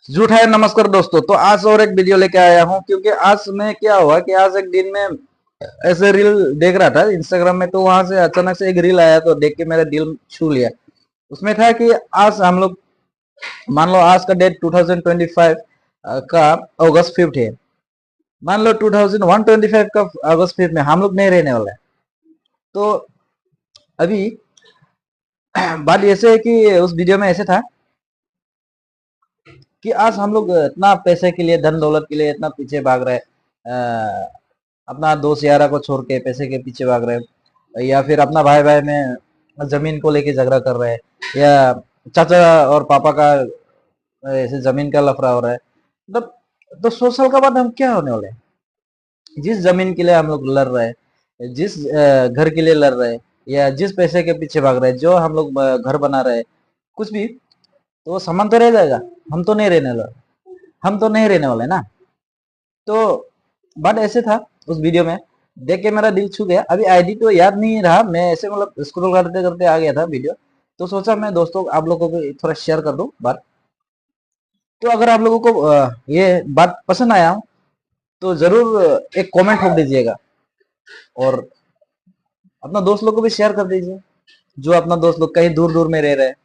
झूठ है। नमस्कार दोस्तों, तो आज और एक वीडियो लेके आया हूँ क्योंकि आज में क्या हुआ कि आज एक दिन में ऐसे रील देख रहा था इंस्टाग्राम में, तो वहां से अचानक से एक रील आया तो देख के मेरा दिल छू लिया। उसमें था कि आज हम लोग, मान लो आज का डेट 2025 का अगस्त 5 है। मान लो 2125 का अगस्त 5 में हम लोग नहीं रहने वाले हैं। तो अभी बात ऐसे है कि उस वीडियो में ऐसे था कि आज हम लोग इतना पैसे के लिए, धन दौलत के लिए इतना पीछे भाग रहे हैं, अपना दोस्त यारा को छोड़ के पैसे के पीछे भाग रहे हैं, या फिर अपना भाई भाई में जमीन को लेके झगड़ा कर रहे हैं, या चाचा और पापा का ऐसे जमीन का लफड़ा हो रहा है। मतलब तो 100 साल का बाद हम क्या होने वाले हैं? जिस जमीन के लिए हम लोग लड़ रहे हैं, जिस घर के लिए लड़ रहे हैं, या जिस पैसे के पीछे भाग रहे हैं, जो हम लोग घर बना रहे हैं, कुछ भी, तो वो सामान तो रह जाएगा। हम तो नहीं रहने वाले, हम तो नहीं रहने वाले ना। तो बट ऐसे था उस वीडियो में, देख के मेरा दिल छू गया। अभी आईडी तो याद नहीं रहा, मैं ऐसे मतलब स्क्रॉल करते करते आ गया था वीडियो। तो सोचा मैं दोस्तों आप लोगों को भी थोड़ा शेयर कर दूं बात। तो अगर आप लोगों को ये बात पसंद आया हो तो जरूर एक कमेंट ठोक दीजिएगा, और अपना दोस्त लोग को भी शेयर कर दीजिए, जो अपना दोस्त लोग कहीं दूर दूर में रह रहे हैं।